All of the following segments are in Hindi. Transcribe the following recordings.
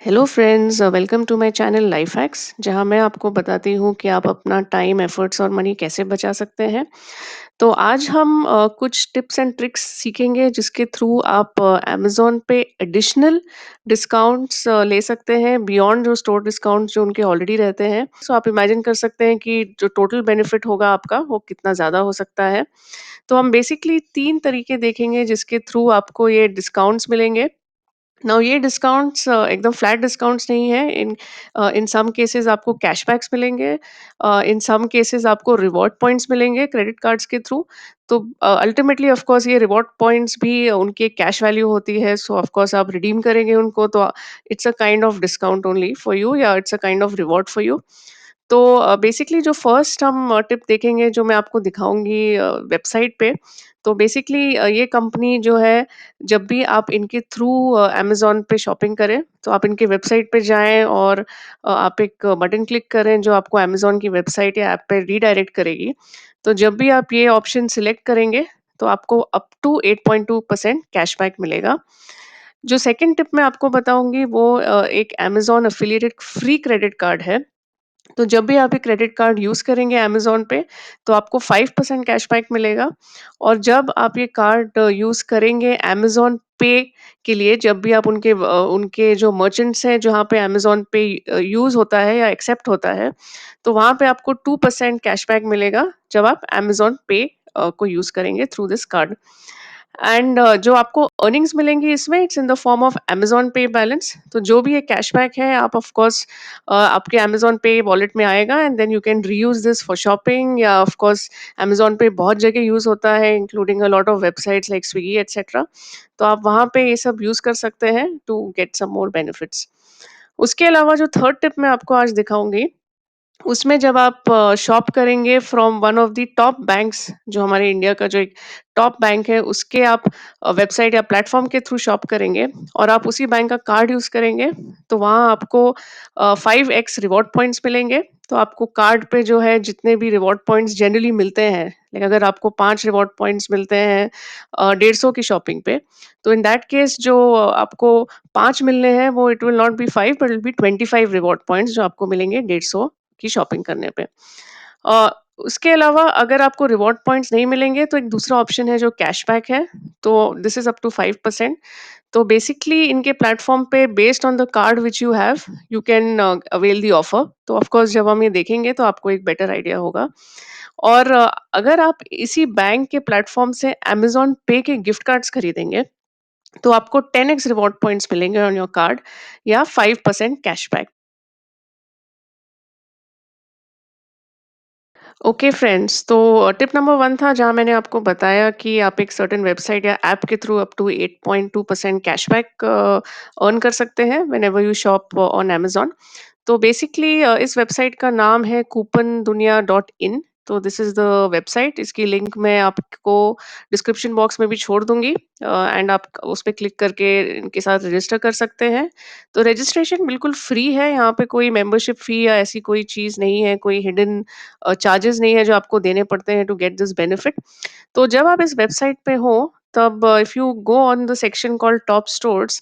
Hello friends, welcome to my channel life hacks जहां मैं आपको बताती हूँ कि आप अपना टाइम एफर्ट्स और मनी कैसे बचा सकते हैं। तो आज हम कुछ टिप्स एंड ट्रिक्स सीखेंगे जिसके थ्रू आप अमेज़न पे एडिशनल डिस्काउंट्स ले सकते हैं बियॉन्ड जो स्टोर डिस्काउंट्स जो उनके ऑलरेडी रहते हैं। सो आप इमेजिन कर सकते हैं कि जो टोटल बेनिफिट होगा आपका वो कितना ज़्यादा हो सकता है। तो हम बेसिकली 3 तरीके देखेंगे जिसके थ्रू आपको ये डिस्काउंट्स मिलेंगे। नाउ ये डिस्काउंट्स एकदम फ्लैट डिस्काउंट्स नहीं है। इन सम केसेस आपको कैशबैक्स मिलेंगे। इन सम केसेस आपको रिवॉर्ड पॉइंट्स मिलेंगे क्रेडिट कार्ड्स के थ्रू। तो अल्टीमेटली ऑफ कोर्स ये रिवॉर्ड पॉइंट्स भी उनकी कैश वैल्यू होती है, सो ऑफ कोर्स आप रिडीम करेंगे उनको, तो it's a kind of discount only for you, या it's a kind of reward for you. तो बेसिकली जो फर्स्ट हम टिप देखेंगे जो मैं आपको दिखाऊँगी वेबसाइट पे। तो बेसिकली ये कंपनी जो है, जब भी आप इनके थ्रू अमेज़न पे शॉपिंग करें, तो आप इनके वेबसाइट पे जाएँ और आप एक बटन क्लिक करें जो आपको अमेज़न की वेबसाइट या ऐप पे रीडायरेक्ट करेगी। तो जब भी आप ये ऑप्शन सिलेक्ट करेंगे, तो आपको अप टू 8.2% कैशबैक मिलेगा। जो सेकंड टिप मैं आपको बताऊँगी वो एक Amazon affiliated free credit card है। तो जब भी आप ये क्रेडिट कार्ड यूज़ करेंगे अमेज़न पे, तो आपको 5% कैशबैक मिलेगा। और जब आप ये कार्ड यूज़ करेंगे अमेज़न पे के लिए, जब भी आप उनके जो मर्चेंट्स हैं, जहाँ पे अमेज़न पे यूज़ होता है या एक्सेप्ट होता है, तो वहाँ पे आपको 2% कैशबैक मिलेगा, जब आप अमेज़न पे को यूज़ करेंगे थ्रू दिस कार्ड। एंड जो आपको अर्निंग्स मिलेंगी इसमें, it's in the form of Amazon Pay balance. तो जो भी ये कैशबैक है, आप ऑफ कोर्स आपके अमेज़न पे वॉलेट में आएगा and then you can reuse this for shopping, या ऑफ कोर्स अमेज़न पे बहुत जगह यूज़ होता है including a lot of websites like Swiggy etcetera. तो आप वहाँ पे ये सब यूज़ कर सकते हैं to get some more benefits. उसके अलावा जो थर्ड टिप मैं आपको आज दिखाऊँगी, उसमें जब आप शॉप करेंगे from one of the top banks, जो हमारे इंडिया का जो एक टॉप बैंक है, उसके आप वेबसाइट या प्लेटफ़ॉर्म के थ्रू शॉप करेंगे और आप उसी बैंक का कार्ड यूज़ करेंगे, तो वहाँ आपको 5x रिवॉर्ड पॉइंट्स मिलेंगे। तो आपको कार्ड पे जो है जितने भी रिवॉर्ड पॉइंट्स जनरली मिलते हैं, लाइक अगर आपको 5 रिवॉर्ड पॉइंट्स मिलते हैं 150 की शॉपिंग पे, तो इन दैट केस जो आपको 5 मिलने हैं, वो it will not be 5 but it will be 25 reward points जो आपको मिलेंगे 150 की शॉपिंग करने पे। अ, उसके अलावा अगर आपको रिवॉर्ड पॉइंट्स नहीं मिलेंगे, तो एक दूसरा ऑप्शन है जो कैशबैक है, तो दिस इज़ अप टू 5%। तो बेसिकली इनके प्लेटफ़ॉर्म पे based on the card which you have, you can avail the offer. तो ऑफ कोर्स जब हम ये देखेंगे तो आपको एक बेटर आइडिया होगा। और अगर आप इसी बैंक के प्लेटफ़ॉर्म से अमेज़न पे के गिफ्ट कार्ड्स खरीदेंगे, तो आपको 10x रिवॉर्ड पॉइंट्स मिलेंगे ऑन योर कार्ड, या 5% कैशबैक। ओके फ्रेंड्स, तो टिप नंबर 1 था जहाँ मैंने आपको बताया कि आप एक सर्टेन वेबसाइट या ऐप के through up to 8.2% cashback earn कर सकते हैं whenever you shop on Amazon. तो बेसिकली इस वेबसाइट का नाम है कूपनदुनिया.इन। तो दिस इज़ द वेबसाइट, इसकी लिंक मैं आपको डिस्क्रिप्शन बॉक्स में भी छोड़ दूँगी एंड आप उस पे क्लिक करके इनके साथ रजिस्टर कर सकते हैं। तो रजिस्ट्रेशन बिल्कुल फ्री है, यहाँ पे कोई मेंबरशिप फ़ी या ऐसी कोई चीज़ नहीं है, कोई हिडन चार्जेज़ नहीं है जो आपको देने पड़ते हैं टू गेट दिस बेनिफिट। तो जब आप इस वेबसाइट पे हो, तब if you go on the section called top stores,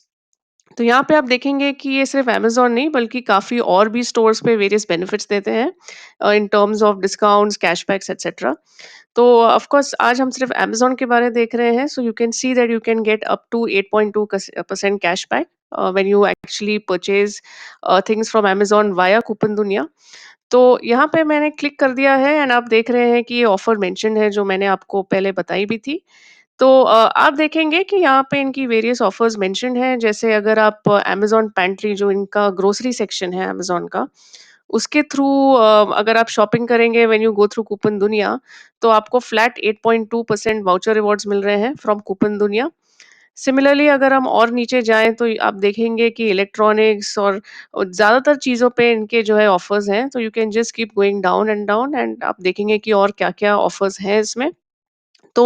तो यहाँ पे आप देखेंगे कि ये सिर्फ अमेज़न नहीं बल्कि काफ़ी और भी स्टोर्स पे वेरियस बेनिफिट्स देते हैं in terms of discounts, cashbacks etcetera. तो ऑफ कोर्स आज हम सिर्फ अमेज़न के बारे में देख रहे हैं, so you can see that you can get up to 8.2% cashback when you actually purchase things from Amazon via CouponDunia. तो यहाँ पे मैंने क्लिक कर दिया है एंड आप देख रहे हैं कि ये ऑफर मेंशन्ड है जो मैंने आपको पहले बताई भी थी। तो आप देखेंगे कि यहाँ पे इनकी वेरियस ऑफर्स मेंशन्ड हैं, जैसे अगर आप अमेज़न पैंट्री जो इनका ग्रोसरी सेक्शन है अमेज़न का, उसके थ्रू अगर आप शॉपिंग करेंगे when you go through coupon दुनिया, तो आपको फ्लैट 8.2% वाउचर रिवॉर्ड्स मिल रहे हैं फ्रॉम कूपन दुनिया। सिमिलरली अगर हम और नीचे जाएँ तो आप देखेंगे कि इलेक्ट्रॉनिक्स और ज़्यादातर चीज़ों पे इनके जो है ऑफर्स हैं, तो you can just keep going down and आप देखेंगे कि और क्या-क्या ऑफर्स हैं इसमें। तो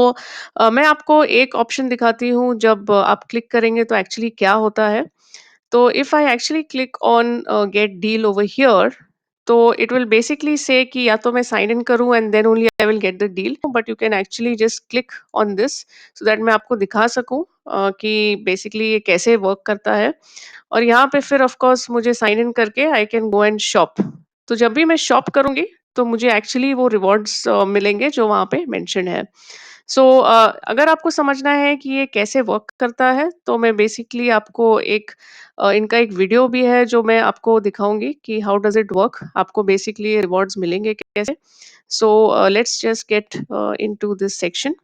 मैं आपको एक ऑप्शन दिखाती हूँ, जब आप क्लिक करेंगे तो एक्चुअली क्या होता है। तो if I actually click on get deal over here, तो इट विल बेसिकली से कि या तो मैं साइन इन करूँ and then only I will get the deal, but you can actually just click on this so that मैं आपको दिखा सकूँ कि बेसिकली ये कैसे वर्क करता है। और यहाँ पे फिर ऑफ कोर्स मुझे साइन इन करके आई कैन गो एंड शॉप। तो जब भी मैं शॉप करूँगी, तो मुझे एक्चुअली वो रिवॉर्ड्स मिलेंगे जो वहाँ पे मेंशन्ड है। सो अगर आपको समझना है कि ये कैसे वर्क करता है, तो मैं बेसिकली आपको इनका एक वीडियो भी है जो मैं आपको दिखाऊँगी कि हाउ डज़ इट वर्क? आपको बेसिकली ये रिवॉर्ड्स मिलेंगे कैसे? So let's just get into this section.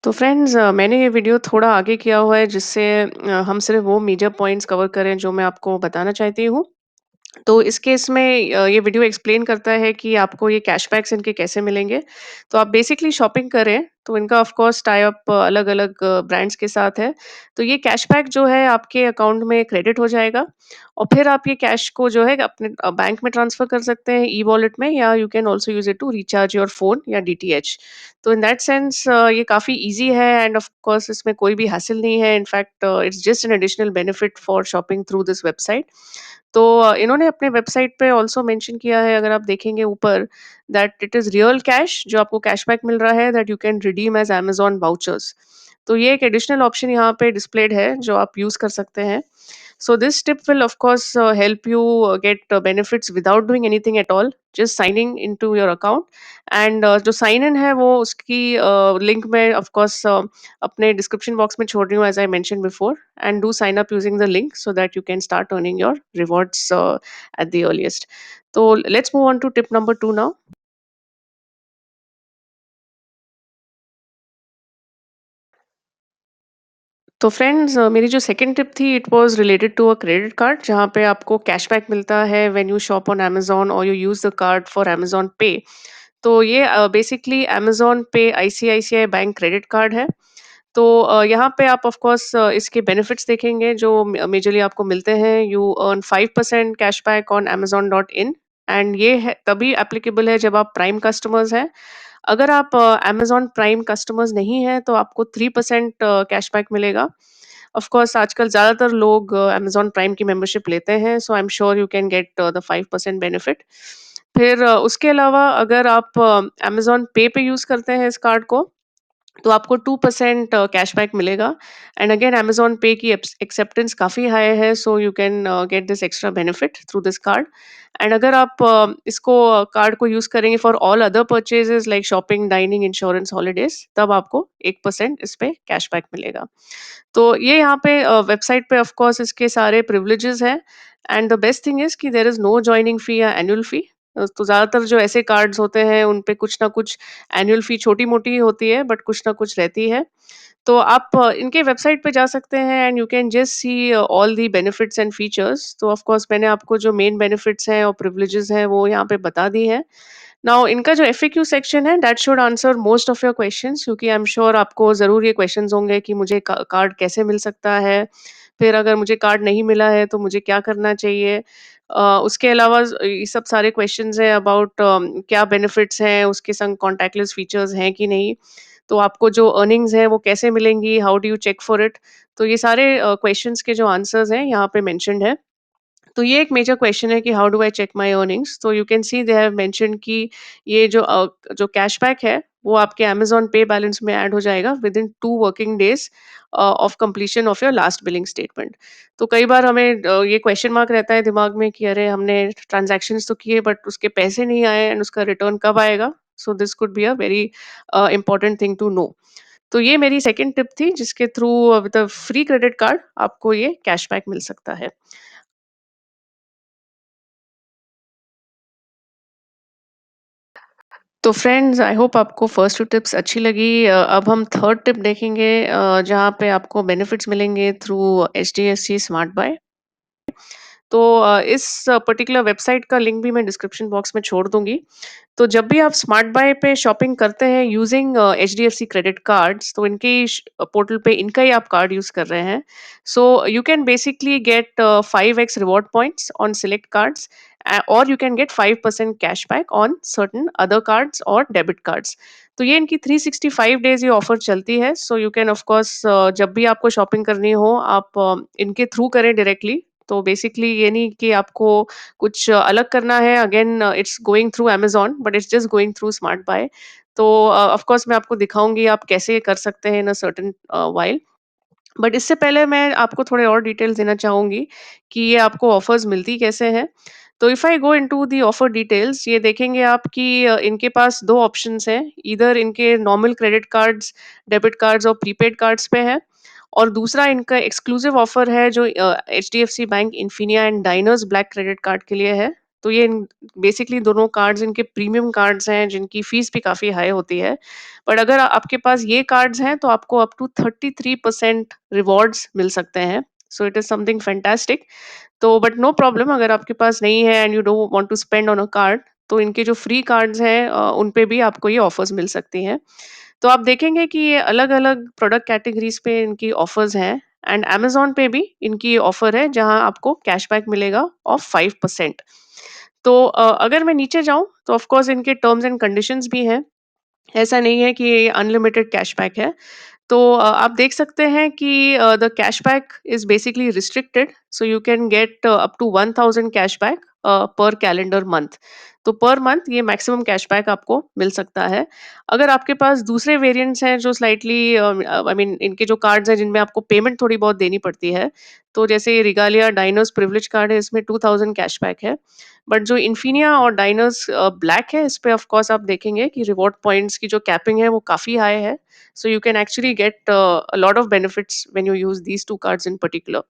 तो फ्रेंड्स मैंने ये वीडियो थोड़ा आगे किया हुआ है जिससे हम सिर्फ़ वो मेजर पॉइंट्स कवर करें जो मैं आपको बताना चाहती हूँ। तो इस केस में ये वीडियो एक्सप्लेन करता है कि आपको ये कैशबैक्स इनके कैसे मिलेंगे। तो आप बेसिकली शॉपिंग करें, तो इनका ऑफ कोर्स टाई अप अलग-अलग ब्रांड्स के साथ है। तो ये कैशबैक जो है आपके अकाउंट में क्रेडिट हो जाएगा और फिर आप ये कैश को जो है अपने बैंक में ट्रांसफ़र कर सकते हैं ई-वॉलेट में, या you can also use it to recharge your phone या डीटीएच। तो इन दैट सेंस ये काफ़ी ईज़ी है एंड ऑफ कोर्स इसमें कोई भी हैसल नहीं है। In fact it's just an additional benefit for shopping through this website. तो इन्होंने अपने वेबसाइट पे ऑल्सो मेंशन किया है, अगर आप देखेंगे ऊपर, that it is real cash जो आपको कैशबैक मिल रहा है, that you can redeem as Amazon vouchers. तो ये एक एडिशनल ऑप्शन यहाँ पे डिस्प्लेड है जो आप यूज़ कर सकते हैं। So this tip will of course help you get benefits without doing anything at all, just signing into your account। And जो साइन इन है वो उसकी लिंक मैं ऑफ कोर्स अपने डिस्क्रिप्शन बॉक्स में छोड़ रही हूँ as I mention before. And do sign up using the link so that you can start earning your rewards at the earliest. तो let's move on to tip number 2 now. तो फ्रेंड्स मेरी जो सेकंड टिप थी it was related to a credit card जहाँ पे आपको कैशबैक मिलता है when you shop on Amazon और you use the card for Amazon pay. तो ये basically Amazon pay ICICI bank credit card है। तो यहाँ पे आप ऑफ कोर्स इसके बेनिफिट्स देखेंगे जो मेजरली आपको मिलते हैं। You earn 5% cashback on amazon.in and ये है तभी एप्लीकेबल है जब आप प्राइम कस्टमर्स हैं। अगर आप अमेज़न प्राइम कस्टमर्स नहीं हैं तो आपको 3% कैशबैक मिलेगा। ऑफ कोर्स आजकल ज़्यादातर लोग अमेज़न प्राइम की मेंबरशिप लेते हैं, so I am sure you can get the 5% benefit. फिर उसके अलावा अगर आप अमेज़न पे पे यूज़ करते हैं इस कार्ड को, तो आपको 2% कैशबैक मिलेगा। एंड अगेन अमेज़न पे की एक्सेप्टेंस काफ़ी हाई है, so you can get this extra benefit through this card. And अगर आप इसको कार्ड को यूज़ करेंगे for all other purchases like shopping, dining, insurance, holidays, तब आपको 1% इस पे कैशबैक मिलेगा। तो ये यहाँ पे वेबसाइट पे ऑफ कोर्स इसके सारे प्रिविलेजेस हैं। And the best thing is कि देयर इज़ नो जॉइनिंग फी या एनुअल फी। तो ज़्यादातर जो ऐसे कार्ड्स होते हैं उन पे कुछ ना कुछ एनुअल फी छोटी-मोटी ही होती है, बट कुछ ना कुछ रहती है। तो आप इनके वेबसाइट पे जा सकते हैं and you can just see all the benefits and features. तो ऑफ कोर्स मैंने आपको जो मेन बेनिफिट्स हैं और प्रिविलेजेस हैं वो यहाँ पे बता दी हैं। नाउ इनका जो एफएक्यू सेक्शन है that should answer most of your questions, क्योंकि आई एम श्योर आपको ज़रूर ये क्वेश्चंस होंगे कि मुझे कार्ड कैसे मिल सकता है? फिर अगर मुझे कार्ड नहीं मिला है तो मुझे क्या करना चाहिए? उसके अलावा ये सब सारे क्वेश्चंस हैं अबाउट क्या बेनिफिट्स हैं, उसके संग कॉन्टैक्टलेस फीचर्स हैं कि नहीं? तो आपको जो अर्निंग्स हैं वो कैसे मिलेंगी? How do you check for it? तो ये सारे क्वेश्चंस के जो आंसर्स हैं यहाँ पे मेंशन्ड है। तो ये एक मेजर क्वेश्चन है कि how do I check my earnings? तो you can see they have mentioned कि ये जो कैशबैक है वो आपके अमेज़न पे बैलेंस में ऐड हो जाएगा within 2 working days of completion of your last billing statement. तो कई बार हमें ये क्वेश्चन मार्क रहता है दिमाग में कि अरे हमने ट्रांज़ैक्शंस तो किए बट उसके पैसे नहीं आए एंड उसका रिटर्न कब आएगा? So this could be a very important thing to know. तो ये मेरी सेकंड टिप थी जिसके थ्रू with a free credit card आपको ये कैशबैक मिल सकता है। तो फ्रेंड्स आई होप आपको फर्स्ट 2 टिप्स अच्छी लगी। अब हम थर्ड टिप देखेंगे जहाँ पे आपको बेनिफिट्स मिलेंगे थ्रू एचडीएफसी स्मार्ट बाय। तो इस पर्टिकुलर वेबसाइट का लिंक भी मैं डिस्क्रिप्शन बॉक्स में छोड़ दूँगी। तो जब भी आप स्मार्ट बाय पे शॉपिंग करते हैं यूजिंग एचडीएफसी क्रेडिट कार्ड्स, तो इनके पोर्टल पे इनका ही आप कार्ड यूज़ कर रहे हैं। So you can basically get 5x reward points on select cards और you can get 5% cashback on certain other cards और डेबिट कार्ड्स। तो ये इनकी 365 डेज़ ये ऑफर चलती है। So you can of course जब भी आपको शॉपिंग करनी हो आप इनके थ्रू करें डायरेक्टली। तो बेसिकली ये नहीं कि आपको कुछ अलग करना है, again it's going through Amazon but it's just going through smart bye. तो ऑफ कोर्स मैं आपको दिखाऊँगी आप कैसे कर सकते हैं इन अ सर्टेन व्हाइल। बट इससे पहले मैं आपको थोड़े और डिटेल्स देना चाहूँगी कि ये आपको ऑफ़र्स मिलती कैसे हैं। तो if I go into the offer details, ये देखेंगे आप कि इनके पास 2 ऑप्शंस हैं। ईदर इनके normal credit cards, debit cards और प्रीपेड कार्ड्स पे है, और दूसरा इनका एक्सक्लूसिव ऑफ़र है जो HDFC bank, Infinia and diners black credit card के लिए है। तो ये बेसिकली दोनों कार्ड्स इनके प्रीमियम कार्ड्स हैं जिनकी फ़ीस भी काफ़ी हाई होती है। बट अगर आपके पास ये कार्ड्स हैं तो आपको अप टू 33% रिवॉर्ड्स मिल सकते हैं। So it is something fantastic. तो बट नो प्रॉब्लम, अगर आपके पास नहीं है and you don't want to spend on a card, तो इनके जो फ्री कार्ड्स हैं उन पे भी आपको ये ऑफर्स मिल सकती हैं। तो आप देखेंगे कि ये अलग-अलग प्रोडक्ट कैटेगरीज़ पे इनकी ऑफर्स हैं, एंड अमेज़न पे भी इनकी ऑफर है जहाँ आपको कैशबैक मिलेगा ऑफ 5%। तो अगर मैं नीचे जाऊँ तो ऑफ कोर्स इनके टर्म्स एंड कंडीशंस भी हैं। ऐसा नहीं है कि ये अनलिमिटेड कैशबैक है। तो आप देख सकते हैं कि the cashback is basically restricted, so you can get up to 1000 cashback per calendar month. तो पर मंथ ये मैक्सिमम कैशबैक आपको मिल सकता है। अगर आपके पास दूसरे वेरिएंट्स हैं जो स्लाइटली आई मीन इनके जो कार्ड्स हैं जिनमें आपको पेमेंट थोड़ी बहुत देनी पड़ती है, तो जैसे रिगालिया डाइनर्स प्रिविलेज कार्ड है, इसमें 2000 कैशबैक है। बट जो इन्फिनिया और डाइनर्स ब्लैक है, इस पे ऑफ कोर्स आप देखेंगे कि रिवॉर्ड पॉइंट्स की जो कैपिंग है वो काफ़ी हाई है। So you can actually get a lot of benefits when you use these two cards in particular.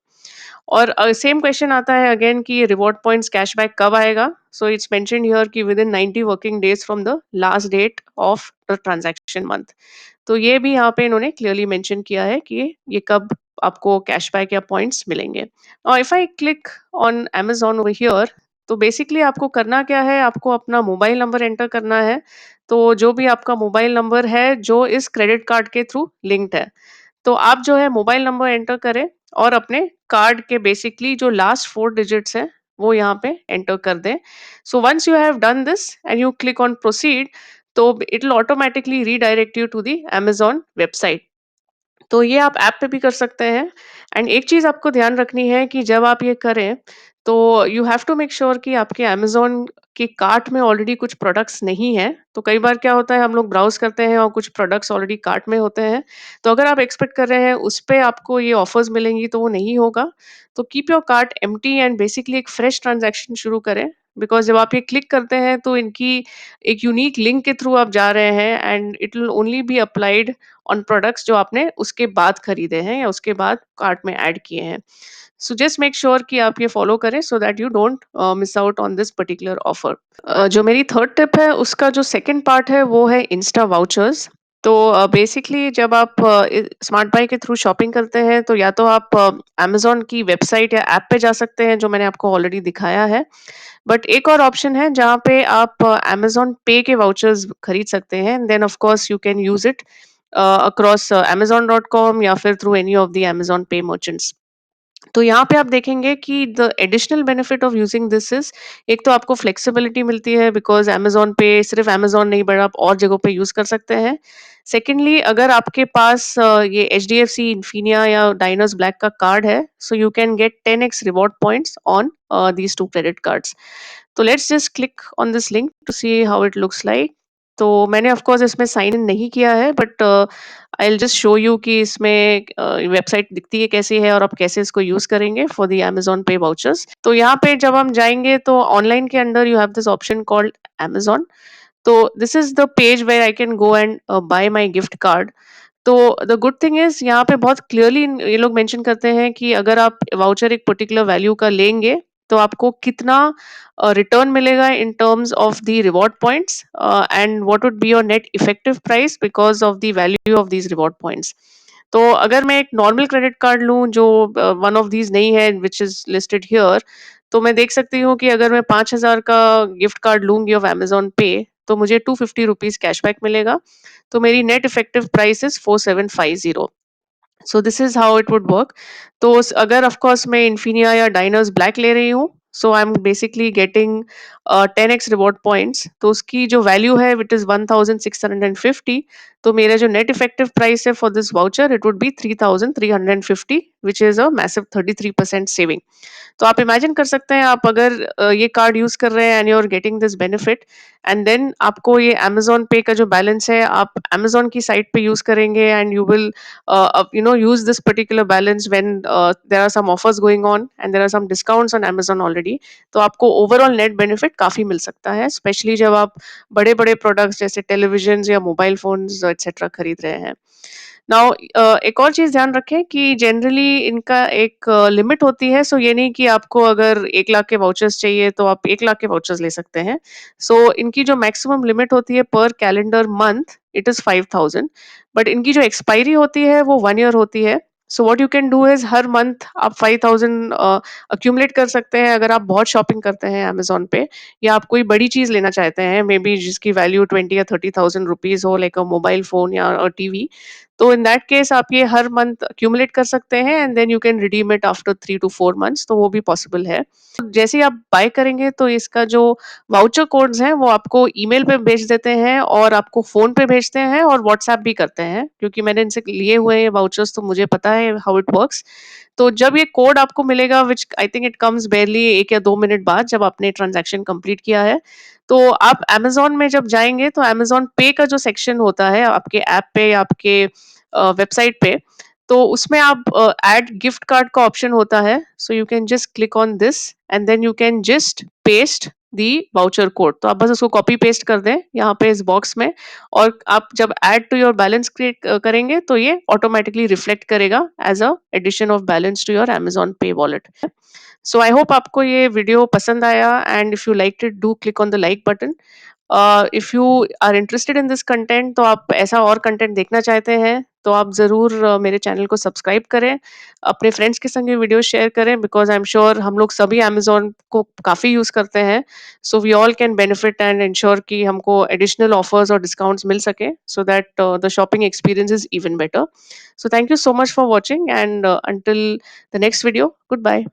और सेम क्वेश्चन आता है अगेन कि रिवॉर्ड पॉइंट्स कैशबैक कब आएगा? सो इट्स मेंशन्ड हियर कि within 90 working days from the last date of the transaction month. तो ये भी यहाँ पे इन्होंने क्लियरली मेंशन किया है कि ये कब आपको कैशबैक या पॉइंट्स मिलेंगे। और if I click on Amazon over here, तो बेसिकली आपको करना क्या है, आपको अपना मोबाइल नंबर एंटर करना है। तो जो भी आपका मोबाइल नंबर है जो इस क्रेडिट कार्ड के थ्रू लिंक्ड है, तो आप जो है मोबाइल नंबर एंटर करें और अपने कार्ड के बेसिकली जो लास्ट 4 डिजिट्स हैं, वो यहाँ पे एंटर कर दें। So once you have done this and you click on proceed, तो it will automatically redirect you to the Amazon website. तो ये आप ऐप पे भी कर सकते हैं। एंड एक चीज़ आपको ध्यान रखनी है कि जब आप ये करें, तो you have to make sure कि आपके अमेज़न के कार्ट में ऑलरेडी कुछ प्रोडक्ट्स नहीं हैं। तो कई बार क्या होता है, हम लोग ब्राउज़ करते हैं और कुछ प्रोडक्ट्स ऑलरेडी कार्ट में होते हैं। तो अगर आप एक्सपेक्ट कर रहे हैं उस पे आपको ये ऑफर्स मिलेंगी, तो वो नहीं होगा। तो keep your cart empty and basically एक फ्रेश ट्रांज़ैक्शन शुरू करें। बिकॉज़ जब आप ये क्लिक करते हैं तो इनकी एक यूनिक लिंक के थ्रू आप जा रहे हैं, and it will only be applied on products जो आपने उसके बाद खरीदे हैं या उसके बाद कार्ट में ऐड किए हैं। सो जस्ट मेक श्योर कि आप ये फॉलो करें सो that you don't miss out on this particular offer. जो मेरी थर्ड टिप है उसका जो सेकंड पार्ट है वो है इंस्टा वाउचर्स। तो बेसिकली जब आप स्मार्ट बाय के थ्रू शॉपिंग करते हैं, तो या तो आप अमेज़न की वेबसाइट या ऐप पे जा सकते हैं जो मैंने आपको ऑलरेडी दिखाया है। बट एक और ऑप्शन है जहाँ पे आप अमेज़न पे के वाउचर्स खरीद सकते हैं। Then of course you can use it across amazon.com या फिर through any of the Amazon Pay merchants. तो यहाँ पे आप देखेंगे कि the additional benefit of using this is, एक तो आपको फ्लेक्सिबिलिटी मिलती है बिकॉज अमेजोन पे सिर्फ अमेजोन नहीं बट आप और जगहों पे यूज कर सकते हैं। सेकेंडली, अगर आपके पास ये H D F C, Infinia या डाइनर्स ब्लैक का कार्ड है, so you can get 10x reward points on these two credit cards. तो let's just click on this link to see how it looks like. तो मैंने ऑफ कोर्स इसमें साइन इन नहीं किया है, but I will just show you कि इसमें वेबसाइट दिखती है कैसी है और आप कैसे इसको यूज करेंगे फॉर द अमेज़न पे वाउचर्स। तो यहाँ पे जब हम जाएंगे तो ऑनलाइन के अंदर you have this option called Amazon. तो this is the page where I can go and buy my gift card. तो द गुड थिंग इज़ यहाँ पे बहुत क्लियरली ये लोग मेंशन करते हैं कि अगर आप वाउचर एक पर्टिकुलर वैल्यू का लेंगे, तो आपको कितना रिटर्न मिलेगा in terms of the reward points, and what would be your net effective price because of the value of these reward points. तो अगर मैं एक नॉर्मल क्रेडिट कार्ड लूँ जो वन ऑफ दीज़ नहीं है व्हिच इज़ लिस्टेड हियर, तो मैं देख सकती हूँ कि अगर मैं 5000 का गिफ्ट कार्ड लूँगी ऑफ अमेज़न पे, तो मुझे ₹250 कैशबैक मिलेगा। तो मेरी net effective price is 4750। So this is how it would work. तो अगर ऑफ कोर्स मैं इन्फिनिया या डाइनर्स ब्लैक ले रही हूँ, so I am basically getting 10x reward points, तो उसकी जो वैल्यू है इट इज़ 1650। तो मेरा जो नेट इफेक्टिव प्राइस है for this voucher it would be 3350, which is a massive 33% saving. तो आप इमेजिन कर सकते हैं आप अगर ये कार्ड यूज़ कर रहे हैं and you are getting this benefit and then आपको ये अमेज़न पे का जो बैलेंस है आप अमेज़न की साइट पे यूज़ करेंगे and you will use this particular balance when there are some offers going on and there are some discounts on Amazon already। तो आपको ओवरऑल नेट बेनिफिट काफ़ी मिल सकता है, स्पेशली जब आप बड़े-बड़े प्रोडक्ट्स जैसे टेलीविजन्स या मोबाइल फ़ोन्स एक्सेट्रा खरीद रहे हैं। नाउ एक और चीज़ ध्यान रखें कि जनरली इनका एक लिमिट होती है, सो ये नहीं कि आपको अगर 1 लाख के वाउचर्स चाहिए तो आप 1 लाख के वाउचर्स ले सकते हैं। सो इनकी जो मैक्सिमम लिमिट होती है पर calendar month it is 5000, but इनकी जो एक्सपायरी होती है वो 1 ईयर होती है। So what you can do is her month आप 5000 एक्यूमुलेट कर सकते हैं अगर आप बहुत शॉपिंग करते हैं अमेज़न पे या आप कोई बड़ी चीज़ लेना चाहते हैं, मे बी जिसकी वैल्यू 20 या 30,000 रुपीज़ हो, लाइक अ मोबाइल फ़ोन या टीवी। तो इन दैट केस आप ये हर मंथ एक्यूमुलेट कर सकते हैं and then you can redeem it after 3 two 4 months, तो वो भी पॉसिबल है। जैसे ही आप बाय करेंगे तो इसका जो वाउचर कोड्स हैं वो आपको ईमेल पे भेज देते हैं और आपको फ़ोन पे भेजते हैं और व्हाट्सएप भी करते हैं, क्योंकि मैंने इनसे लिए हुए हैं वाउचर्स तो मुझे पता है हाउ इट वर्क्स। तो जब ये कोड आपको मिलेगा which I think it comes barely 1 या 2 मिनट बाद जब आपने ट्रांज़ैक्शन कंप्लीट किया है, तो आप अमेज़न में जब जाएँगे तो अमेज़न पे का जो सेक्शन होता है आपके ऐप पे या आपके वेबसाइट पे, तो उसमें आप ऐड गिफ्ट कार्ड का ऑप्शन होता है। So you can just click on this and then you can just paste the voucher code. तो आप बस उसको कॉपी पेस्ट कर दें यहाँ पे इस बॉक्स में और आप जब add to your balance create करेंगे तो ये ऑटोमैटिकली रिफ्लेक्ट करेगा as a addition of balance to your Amazon Pay wallet. So I hope आपको ये वीडियो पसंद आया and if you liked it do click on the like button. If you are interested in this content, तो आप ऐसा और कंटेंट देखना चाहते हैं तो आप ज़रूर मेरे चैनल को सब्सक्राइब करें, अपने फ्रेंड्स के संग ये वीडियो शेयर करें बिकॉज़ आई एम श्योर हम लोग सभी अमेज़न को काफ़ी यूज़ करते हैं। So we all can benefit and ensure कि हमको एडिशनल ऑफर्स और डिस्काउंट्स मिल सके so that the shopping experience is even better. So thank you so much for watching and until the next video, good bye.